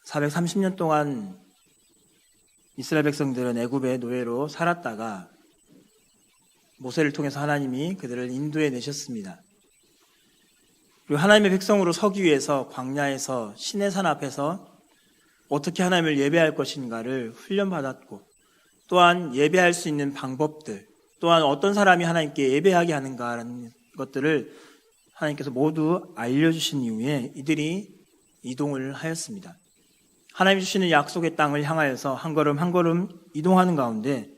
430년 동안 이스라엘 백성들은 애굽의 노예로 살았다가 모세를 통해서 하나님이 그들을 인도해 내셨습니다. 그리고 하나님의 백성으로 서기 위해서 광야에서 시내산 앞에서 어떻게 하나님을 예배할 것인가를 훈련받았고, 또한 예배할 수 있는 방법들, 또한 어떤 사람이 하나님께 예배하게 하는가라는 것들을 하나님께서 모두 알려주신 이후에 이들이 이동을 하였습니다. 하나님 주시는 약속의 땅을 향하여서 한 걸음 한 걸음 이동하는 가운데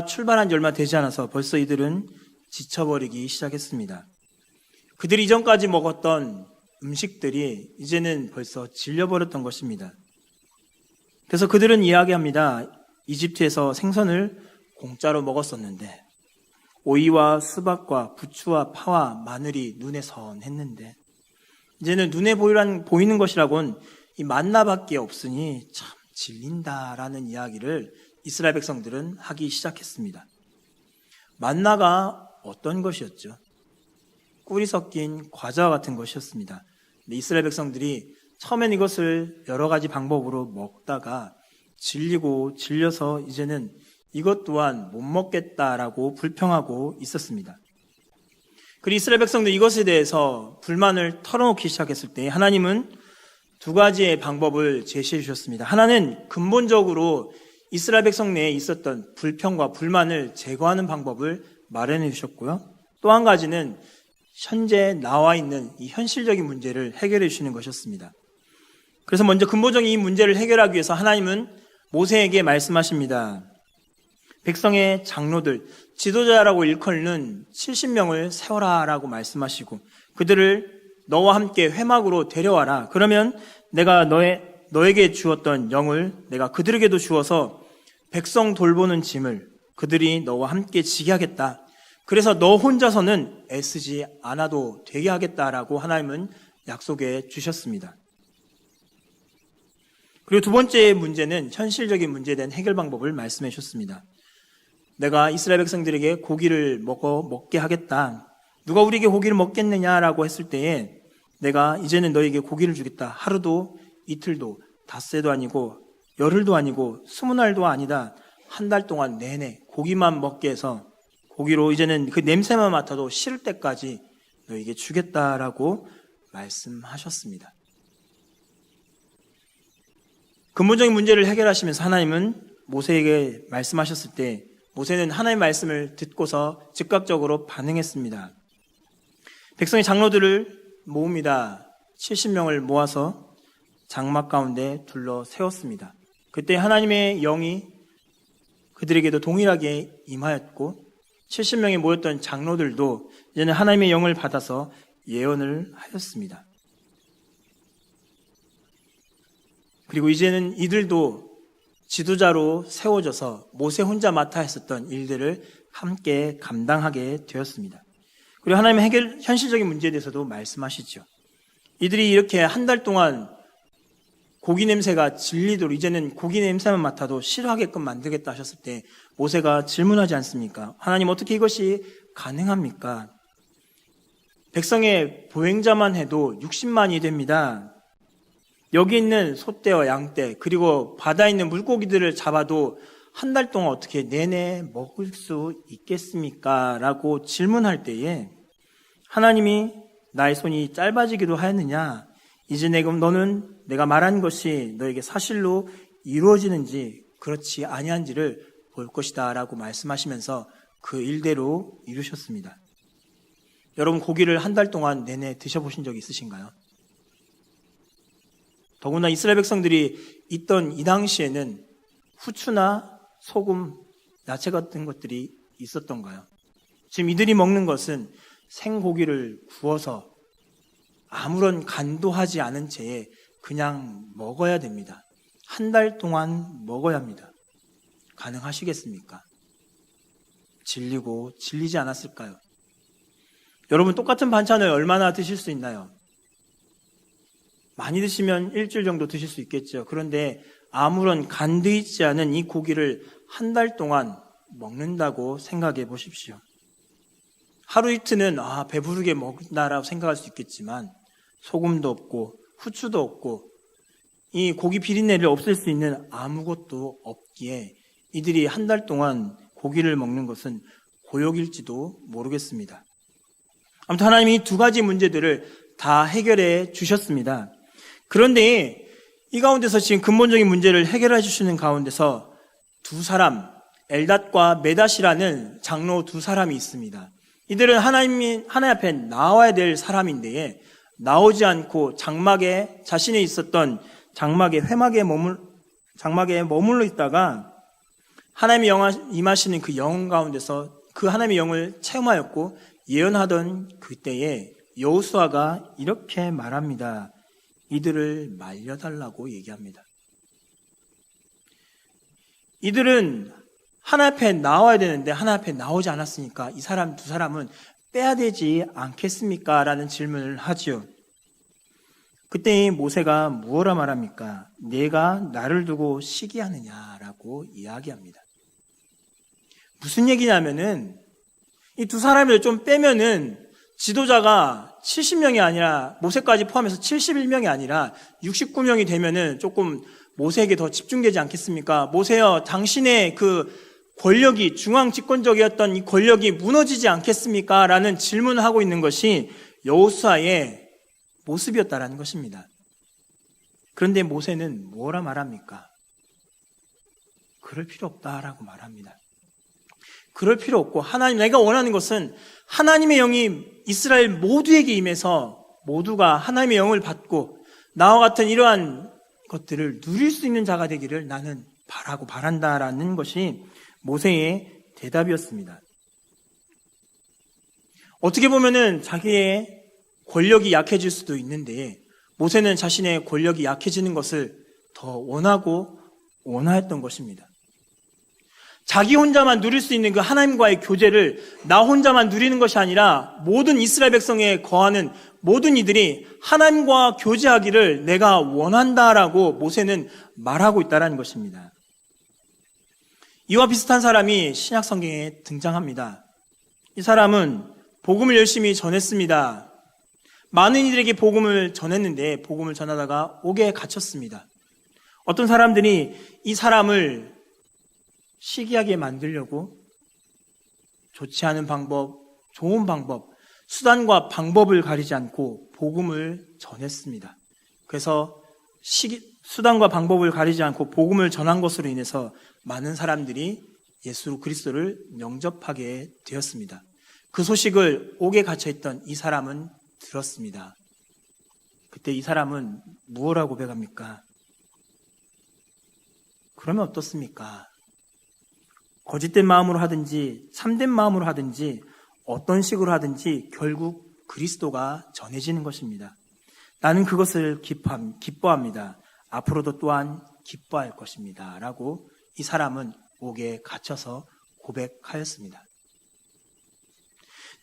출발한 지 얼마 되지 않아서 벌써 이들은 지쳐버리기 시작했습니다. 그들이 이전까지 먹었던 음식들이 이제는 벌써 질려버렸던 것입니다. 그래서 그들은 이야기합니다. 이집트에서 생선을 공짜로 먹었었는데, 오이와 수박과 부추와 파와 마늘이 눈에 선했는데, 이제는 눈에 보이는 것이라곤 이 만나밖에 없으니 참 질린다라는 이야기를 이스라엘 백성들은 하기 시작했습니다. 만나가 어떤 것이었죠? 꿀이 섞인 과자와 같은 것이었습니다. 근데 이스라엘 백성들이 처음엔 이것을 여러 가지 방법으로 먹다가 질려서 이제는 이것 또한 못 먹겠다라고 불평하고 있었습니다. 그리고 이스라엘 백성들이 이것에 대해서 불만을 털어놓기 시작했을 때 하나님은 두 가지의 방법을 제시해 주셨습니다. 하나는 근본적으로 이스라엘 백성 내에 있었던 불평과 불만을 제거하는 방법을 마련해 주셨고요. 또 한 가지는 현재 나와 있는 이 현실적인 문제를 해결해 주시는 것이었습니다. 그래서 먼저 근본적인 이 문제를 해결하기 위해서 하나님은 모세에게 말씀하십니다. 백성의 장로들, 지도자라고 일컫는 70명을 세워라라고 말씀하시고 그들을 너와 함께 회막으로 데려와라. 그러면 내가 너에게 주었던 영을 내가 그들에게도 주어서 백성 돌보는 짐을 그들이 너와 함께 지게 하겠다. 그래서 너 혼자서는 애쓰지 않아도 되게 하겠다라고 하나님은 약속해 주셨습니다. 그리고 두 번째 문제는 현실적인 문제에 대한 해결 방법을 말씀해 주셨습니다. 내가 이스라엘 백성들에게 고기를 먹게 하겠다. 누가 우리에게 고기를 먹겠느냐라고 했을 때에 내가 이제는 너에게 고기를 주겠다. 하루도 이틀도 닷새도 아니고 열흘도 아니고 20날도 아니다. 한 달 동안 내내 고기만 먹게 해서 고기로 이제는 그 냄새만 맡아도 싫을 때까지 너에게 주겠다라고 말씀하셨습니다. 근본적인 문제를 해결하시면서 하나님은 모세에게 말씀하셨을 때 모세는 하나님의 말씀을 듣고서 즉각적으로 반응했습니다. 백성의 장로들을 모읍니다. 70명을 모아서 장막 가운데 둘러 세웠습니다. 그때 하나님의 영이 그들에게도 동일하게 임하였고 70명이 모였던 장로들도 이제는 하나님의 영을 받아서 예언을 하였습니다. 그리고 이제는 이들도 지도자로 세워져서 모세 혼자 맡아 했었던 일들을 함께 감당하게 되었습니다. 그리고 하나님의 현실적인 문제에 대해서도 말씀하시죠. 이들이 이렇게 한 달 동안 고기 냄새가 질리도록 이제는 고기 냄새만 맡아도 싫어하게끔 만들겠다 하셨을 때 모세가 질문하지 않습니까? 하나님 어떻게 이것이 가능합니까? 백성의 보행자만 해도 60만이 됩니다. 여기 있는 소떼와 양떼 그리고 바다에 있는 물고기들을 잡아도 한 달 동안 어떻게 내내 먹을 수 있겠습니까? 라고 질문할 때에 하나님이 나의 손이 짧아지기도 하였느냐? 이제 너는 내가 말한 것이 너에게 사실로 이루어지는지 그렇지 아니한지를 볼 것이다 라고 말씀하시면서 그 일대로 이루셨습니다. 여러분 고기를 한 달 동안 내내 드셔보신 적 있으신가요? 더구나 이스라엘 백성들이 있던 이 당시에는 후추나 소금, 야채 같은 것들이 있었던가요? 지금 이들이 먹는 것은 생고기를 구워서 아무런 간도 하지 않은 채에 그냥 먹어야 됩니다. 한 달 동안 먹어야 합니다. 가능하시겠습니까? 질리고 질리지 않았을까요? 여러분 똑같은 반찬을 얼마나 드실 수 있나요? 많이 드시면 일주일 정도 드실 수 있겠죠. 그런데 아무런 간도 있지 않은 이 고기를 한 달 동안 먹는다고 생각해 보십시오. 하루 이틀은 배부르게 먹는다라고 생각할 수 있겠지만 소금도 없고 후추도 없고 이 고기 비린내를 없앨 수 있는 아무것도 없기에 이들이 한 달 동안 고기를 먹는 것은 고역일지도 모르겠습니다. 아무튼 하나님이 두 가지 문제들을 다 해결해 주셨습니다. 그런데 이 가운데서 지금 근본적인 문제를 해결해 주시는 가운데서 두 사람, 엘닷과 메닷이라는 장로 두 사람이 있습니다. 이들은 하나님 앞에 나와야 될 사람인데 나오지 않고 장막에 자신이 있었던 장막의 회막에 머물러 있다가 하나님의 영 임하시는 그 영 가운데서 그 하나님의 영을 체험하였고 예언하던 그때에 여호수아가 이렇게 말합니다. 이들을 말려달라고 얘기합니다. 이들은 하나님 앞에 나와야 되는데 하나님 앞에 나오지 않았으니까 이 사람 두 사람은 빼야 되지 않겠습니까? 라는 질문을 하지요. 그때 모세가 무엇라 말합니까? 내가 나를 두고 시기하느냐라고 이야기합니다. 무슨 얘기냐면은 이 두 사람을 좀 빼면은 지도자가 70명이 아니라 모세까지 포함해서 71명이 아니라 69명이 되면은 조금 모세에게 더 집중되지 않겠습니까? 모세여, 당신의 그 권력이 중앙 집권적이었던 이 권력이 무너지지 않겠습니까? 라는 질문을 하고 있는 것이 여호수아의 모습이었다라는 것입니다. 그런데 모세는 뭐라 말합니까? 그럴 필요 없다라고 말합니다. 그럴 필요 없고 하나님, 내가 원하는 것은 하나님의 영이 이스라엘 모두에게 임해서 모두가 하나님의 영을 받고 나와 같은 이러한 것들을 누릴 수 있는 자가 되기를 나는 바란다라는 것이 모세의 대답이었습니다. 어떻게 보면은 자기의 권력이 약해질 수도 있는데 모세는 자신의 권력이 약해지는 것을 더 원하였던 것입니다. 자기 혼자만 누릴 수 있는 그 하나님과의 교제를 나 혼자만 누리는 것이 아니라 모든 이스라엘 백성에 거하는 모든 이들이 하나님과 교제하기를 내가 원한다라고 모세는 말하고 있다는 것입니다. 이와 비슷한 사람이 신약 성경에 등장합니다. 이 사람은 복음을 열심히 전했습니다. 많은 이들에게 복음을 전했는데 복음을 전하다가 옥에 갇혔습니다. 어떤 사람들이 이 사람을 시기하게 만들려고 좋지 않은 방법, 좋은 방법, 수단과 방법을 가리지 않고 복음을 전했습니다. 그래서 수단과 방법을 가리지 않고 복음을 전한 것으로 인해서 많은 사람들이 예수 그리스도를 영접하게 되었습니다. 그 소식을 옥에 갇혀있던 이 사람은 들었습니다. 그때 이 사람은 무엇라고 고백합니까? 그러면 어떻습니까? 거짓된 마음으로 하든지 참된 마음으로 하든지 어떤 식으로 하든지 결국 그리스도가 전해지는 것입니다. 나는 그것을 기뻐합니다. 앞으로도 또한 기뻐할 것입니다. 라고 이 사람은 옥에 갇혀서 고백하였습니다.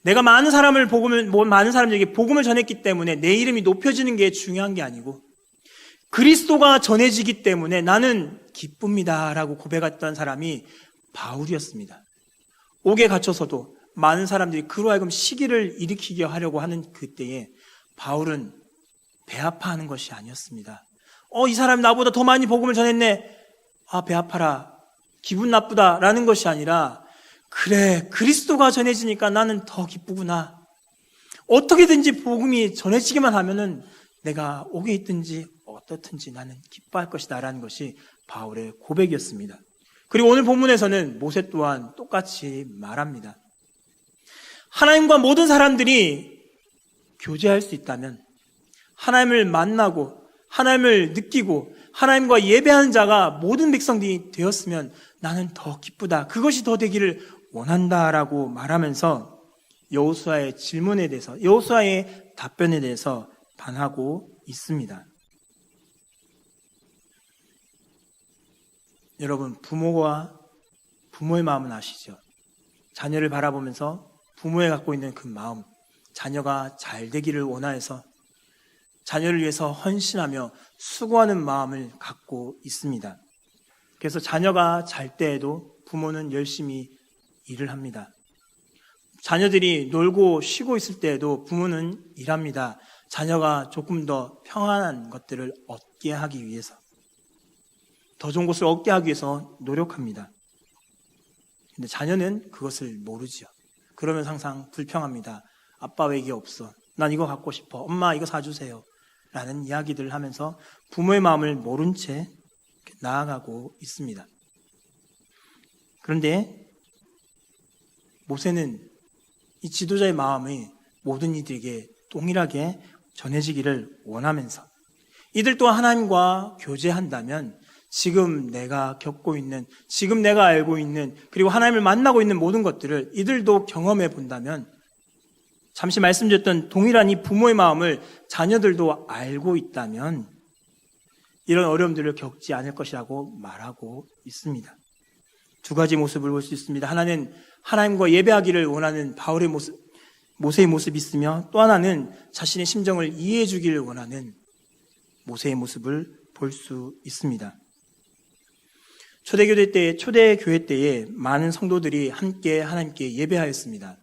내가 많은 사람들에게 복음을 전했기 때문에 내 이름이 높여지는 게 중요한 게 아니고 그리스도가 전해지기 때문에 나는 기쁩니다. 라고 고백했던 사람이 바울이었습니다. 옥에 갇혀서도 많은 사람들이 그로 하여금 시기를 일으키게 하려고 하는 그때에 바울은 배 아파하는 것이 아니었습니다. 이 사람이 나보다 더 많이 복음을 전했네. 배 아파라. 기분 나쁘다. 라는 것이 아니라 그래, 그리스도가 전해지니까 나는 더 기쁘구나. 어떻게든지 복음이 전해지기만 하면은 내가 옥에 있든지 어떻든지 나는 기뻐할 것이다. 라는 것이 바울의 고백이었습니다. 그리고 오늘 본문에서는 모세 또한 똑같이 말합니다. 하나님과 모든 사람들이 교제할 수 있다면 하나님을 만나고 하나님을 느끼고 하나님과 예배하는 자가 모든 백성들이 되었으면 나는 더 기쁘다. 그것이 더 되기를 원한다라고 말하면서 여호수아의 질문에 대해서 여호수아의 답변에 대해서 반하고 있습니다. 여러분, 부모의 마음은 아시죠? 자녀를 바라보면서 부모에 갖고 있는 그 마음, 자녀가 잘 되기를 원하여서 자녀를 위해서 헌신하며 수고하는 마음을 갖고 있습니다. 그래서 자녀가 잘 때에도 부모는 열심히 일을 합니다. 자녀들이 놀고 쉬고 있을 때에도 부모는 일합니다. 자녀가 조금 더 평안한 것들을 얻게 하기 위해서, 더 좋은 것을 얻게 하기 위해서 노력합니다. 근데 자녀는 그것을 모르지요. 그러면 항상 불평합니다. 아빠 왜 이게 없어? 난 이거 갖고 싶어. 엄마 이거 사주세요. 라는 이야기들을 하면서 부모의 마음을 모른 채 나아가고 있습니다. 그런데 모세는 이 지도자의 마음이 모든 이들에게 동일하게 전해지기를 원하면서 이들 또한 하나님과 교제한다면 지금 내가 겪고 있는, 지금 내가 알고 있는, 그리고 하나님을 만나고 있는 모든 것들을 이들도 경험해 본다면 잠시 말씀드렸던 동일한 이 부모의 마음을 자녀들도 알고 있다면 이런 어려움들을 겪지 않을 것이라고 말하고 있습니다. 두 가지 모습을 볼 수 있습니다. 하나는 하나님과 예배하기를 원하는 바울의 모습, 모세의 모습이 있으며 또 하나는 자신의 심정을 이해해 주기를 원하는 모세의 모습을 볼 수 있습니다. 초대교회 때에 많은 성도들이 함께 하나님께 예배하였습니다.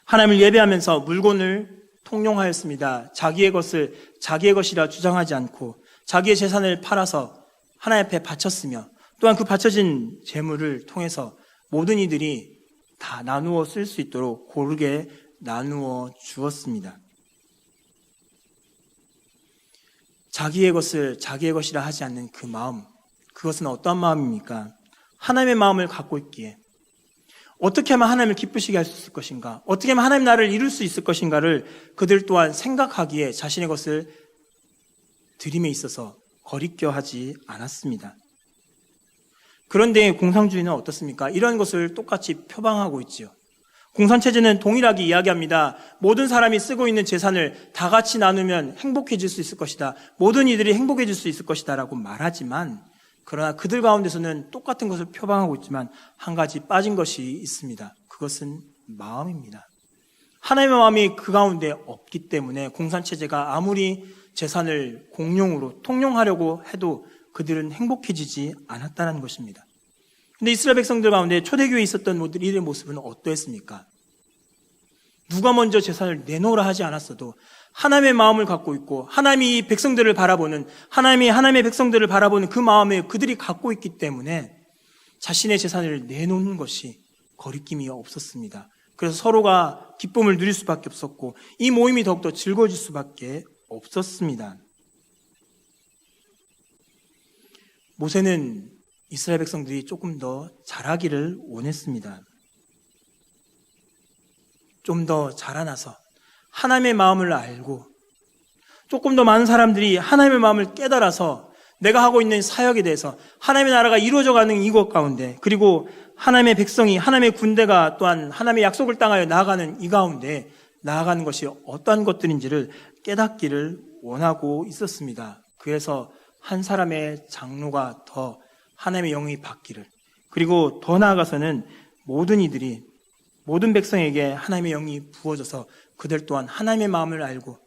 하나님을 예배하면서 물건을 통용하였습니다. 자기의 것을 자기의 것이라 주장하지 않고 자기의 재산을 팔아서 하나님 앞에 바쳤으며 또한 그 바쳐진 재물을 통해서 모든 이들이 다 나누어 쓸 수 있도록 고르게 나누어 주었습니다. 자기의 것을 자기의 것이라 하지 않는 그 마음, 그것은 어떠한 마음입니까? 하나님의 마음을 갖고 있기에 어떻게 하면 하나님을 기쁘시게 할 수 있을 것인가? 어떻게 하면 하나님 나라를 이룰 수 있을 것인가를 그들 또한 생각하기에 자신의 것을 드림에 있어서 거리껴하지 않았습니다. 그런데 공산주의는 어떻습니까? 이런 것을 똑같이 표방하고 있지요. 공산체제는 동일하게 이야기합니다. 모든 사람이 쓰고 있는 재산을 다 같이 나누면 행복해질 수 있을 것이다. 모든 이들이 행복해질 수 있을 것이다 라고 말하지만 그러나 그들 가운데서는 똑같은 것을 표방하고 있지만 한 가지 빠진 것이 있습니다. 그것은 마음입니다. 하나님의 마음이 그 가운데 없기 때문에 공산체제가 아무리 재산을 공용으로 통용하려고 해도 그들은 행복해지지 않았다는 것입니다. 근데 이스라엘 백성들 가운데 초대교회에 있었던 이들의 모습은 어떠했습니까? 누가 먼저 재산을 내놓으라 하지 않았어도 하나님의 마음을 갖고 있고 하나님이 백성들을 바라보는 하나님의 백성들을 바라보는 그 마음에 그들이 갖고 있기 때문에 자신의 재산을 내놓는 것이 거리낌이 없었습니다. 그래서 서로가 기쁨을 누릴 수밖에 없었고 이 모임이 더욱더 즐거워질 수밖에 없었습니다. 모세는 이스라엘 백성들이 조금 더 잘하기를 원했습니다. 좀 더 자라나서 하나님의 마음을 알고 조금 더 많은 사람들이 하나님의 마음을 깨달아서 내가 하고 있는 사역에 대해서 하나님의 나라가 이루어져가는 이것 가운데 그리고 하나님의 백성이 하나님의 군대가 또한 하나님의 약속을 땅하여 나아가는 이 가운데 나아가는 것이 어떠한 것들인지를 깨닫기를 원하고 있었습니다. 그래서 한 사람의 장로가 더 하나님의 영이 받기를 그리고 더 나아가서는 모든 이들이 모든 백성에게 하나님의 영이 부어져서 그들 또한 하나님의 마음을 알고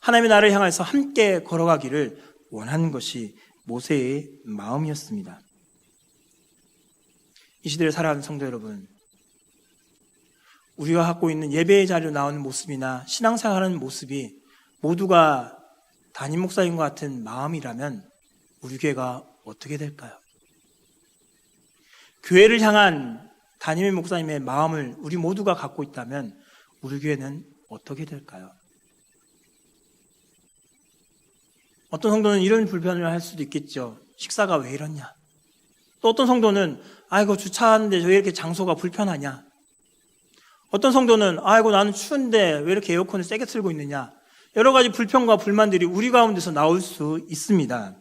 하나님의 나라를 향해서 함께 걸어가기를 원하는 것이 모세의 마음이었습니다. 이 시대를 살아가는 성도 여러분, 우리가 갖고 있는 예배의 자리로 나오는 모습이나 신앙생활하는 모습이 모두가 담임 목사님과 같은 마음이라면 우리 교회가 어떻게 될까요? 교회를 향한 담임 목사님의 마음을 우리 모두가 갖고 있다면 우리 교회는 어떻게 될까요? 어떤 성도는 이런 불편을 할 수도 있겠죠. 식사가 왜 이러냐? 또 어떤 성도는 아이고 주차하는데 왜 이렇게 장소가 불편하냐? 어떤 성도는 아이고 나는 추운데 왜 이렇게 에어컨을 세게 틀고 있느냐? 여러 가지 불평과 불만들이 우리 가운데서 나올 수 있습니다.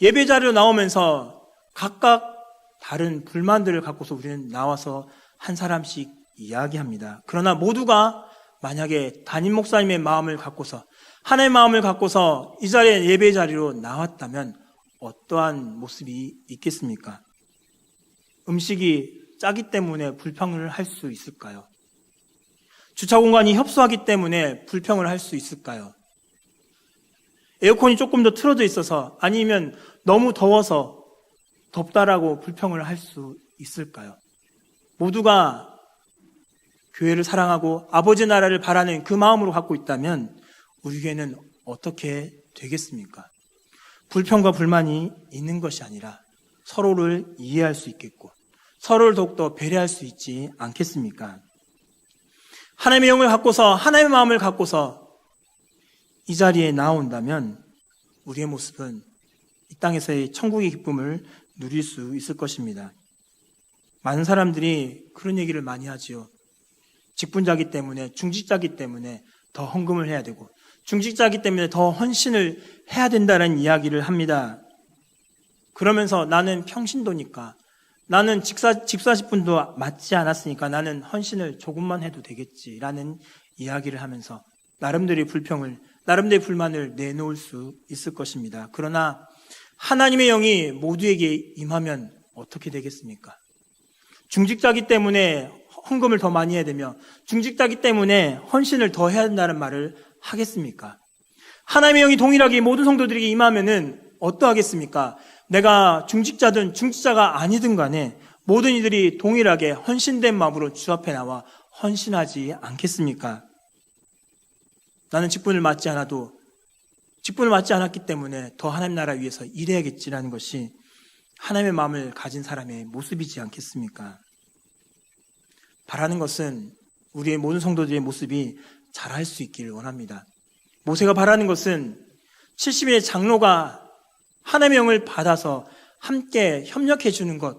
예배 자리로 나오면서 각각 다른 불만들을 갖고서 우리는 나와서 한 사람씩 이야기합니다. 그러나 모두가 만약에 담임 목사님의 마음을 갖고서 하나님의 마음을 갖고서 이 자리에 예배 자리로 나왔다면 어떠한 모습이 있겠습니까? 음식이 짜기 때문에 불평을 할 수 있을까요? 주차 공간이 협소하기 때문에 불평을 할 수 있을까요? 에어컨이 조금 더 틀어져 있어서 아니면 너무 더워서 덥다라고 불평을 할 수 있을까요? 모두가 교회를 사랑하고 아버지 나라를 바라는 그 마음으로 갖고 있다면 우리 교회는 어떻게 되겠습니까? 불평과 불만이 있는 것이 아니라 서로를 이해할 수 있겠고 서로를 더욱더 배려할 수 있지 않겠습니까? 하나님의 영을 갖고서 하나님의 마음을 갖고서 이 자리에 나온다면 우리의 모습은 이 땅에서의 천국의 기쁨을 누릴 수 있을 것입니다. 많은 사람들이 그런 얘기를 많이 하지요. 직분자기 때문에, 중직자기 때문에 더 헌금을 해야 되고 중직자기 때문에 더 헌신을 해야 된다는 이야기를 합니다. 그러면서 나는 평신도니까, 나는 집사직분도 맞지 않았으니까 나는 헌신을 조금만 해도 되겠지라는 이야기를 하면서 나름대로의 불평을, 나름대로의 불만을 내놓을 수 있을 것입니다. 그러나 하나님의 영이 모두에게 임하면 어떻게 되겠습니까? 중직자기 때문에 헌금을 더 많이 해야 되며 중직자기 때문에 헌신을 더 해야 된다는 말을 하겠습니까? 하나님의 영이 동일하게 모든 성도들에게 임하면은 어떠하겠습니까? 내가 중직자든 중직자가 아니든 간에 모든 이들이 동일하게 헌신된 마음으로 주 앞에 나와 헌신하지 않겠습니까? 나는 직분을 맡지 않아도 직분을 맡지 않았기 때문에 더 하나님 나라 위해서 일해야겠지라는 것이 하나님의 마음을 가진 사람의 모습이지 않겠습니까? 바라는 것은 우리의 모든 성도들의 모습이 잘할 수 있기를 원합니다. 모세가 바라는 것은 70인의 장로가 하나님의 영을 받아서 함께 협력해 주는 것,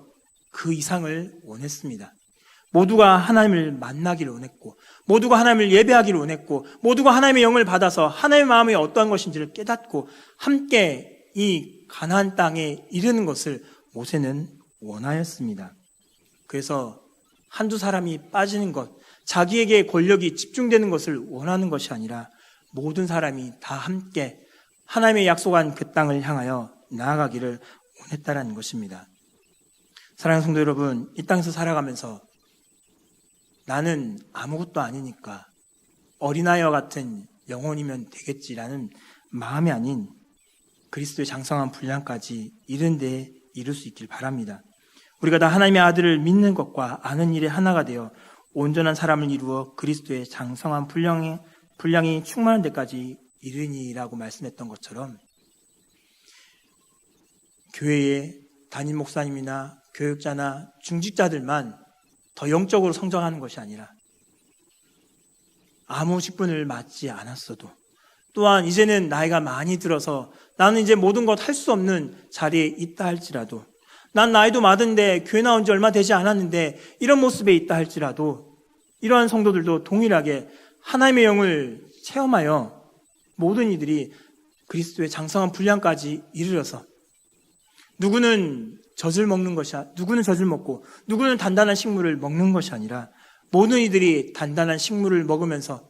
그 이상을 원했습니다. 모두가 하나님을 만나기를 원했고 모두가 하나님을 예배하기를 원했고 모두가 하나님의 영을 받아서 하나님의 마음이 어떠한 것인지를 깨닫고 함께 이 가나안 땅에 이르는 것을 모세는 원하였습니다. 그래서 한두 사람이 빠지는 것, 자기에게 권력이 집중되는 것을 원하는 것이 아니라 모든 사람이 다 함께 하나님의 약속한 그 땅을 향하여 나아가기를 원했다라는 것입니다. 사랑하는 성도 여러분, 이 땅에서 살아가면서 나는 아무것도 아니니까 어린아이와 같은 영혼이면 되겠지라는 마음이 아닌 그리스도의 장성한 분량까지 이른 데에 이룰 수 있길 바랍니다. 우리가 다 하나님의 아들을 믿는 것과 아는 일에 하나가 되어 온전한 사람을 이루어 그리스도의 장성한 분량이 충만한 데까지 이르니라고 말씀했던 것처럼 교회의 담임 목사님이나 교육자나 중직자들만 더 영적으로 성장하는 것이 아니라 아무 직분을 맡지 않았어도 또한 이제는 나이가 많이 들어서 나는 이제 모든 것 할 수 없는 자리에 있다 할지라도 난 나이도 많은데 교회 나온 지 얼마 되지 않았는데 이런 모습에 있다 할지라도 이러한 성도들도 동일하게 하나님의 영을 체험하여 모든 이들이 그리스도의 장성한 분량까지 이르러서 누구는 젖을 먹는 것이 누구는 젖을 먹고 누구는 단단한 식물을 먹는 것이 아니라 모든 이들이 단단한 식물을 먹으면서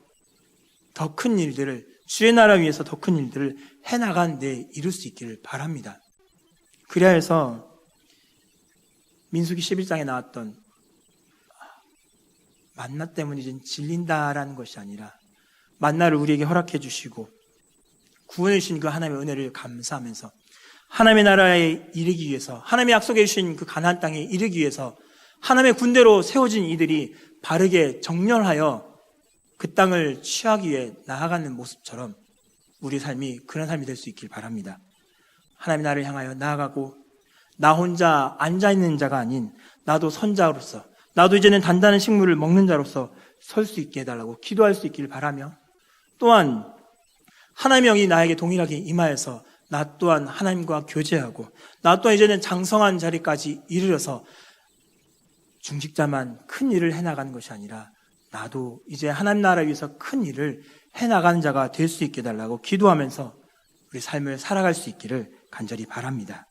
더 큰 일들을 주의 나라 위해서 더 큰 일들을 해나간 데 이룰 수 있기를 바랍니다. 그래야 해서 민수기 11장에 나왔던 만나 때문에 이제 질린다라는 것이 아니라 만나를 우리에게 허락해 주시고 구원해 주신 그 하나님의 은혜를 감사하면서 하나님의 나라에 이르기 위해서 하나님의 약속해 주신 그 가나안 땅에 이르기 위해서 하나님의 군대로 세워진 이들이 바르게 정렬하여 그 땅을 취하기 위해 나아가는 모습처럼 우리 삶이 그런 삶이 될 수 있길 바랍니다. 하나님의 나라를 향하여 나아가고 나 혼자 앉아있는 자가 아닌 나도 선자로서 나도 이제는 단단한 식물을 먹는 자로서 설 수 있게 해달라고 기도할 수 있기를 바라며 또한 하나님의 영이 나에게 동일하게 임하여서 나 또한 하나님과 교제하고 나 또한 이제는 장성한 자리까지 이르러서 중직자만 큰 일을 해나가는 것이 아니라 나도 이제 하나님 나라 위해서 큰 일을 해나가는 자가 될 수 있게 해달라고 기도하면서 우리 삶을 살아갈 수 있기를 간절히 바랍니다.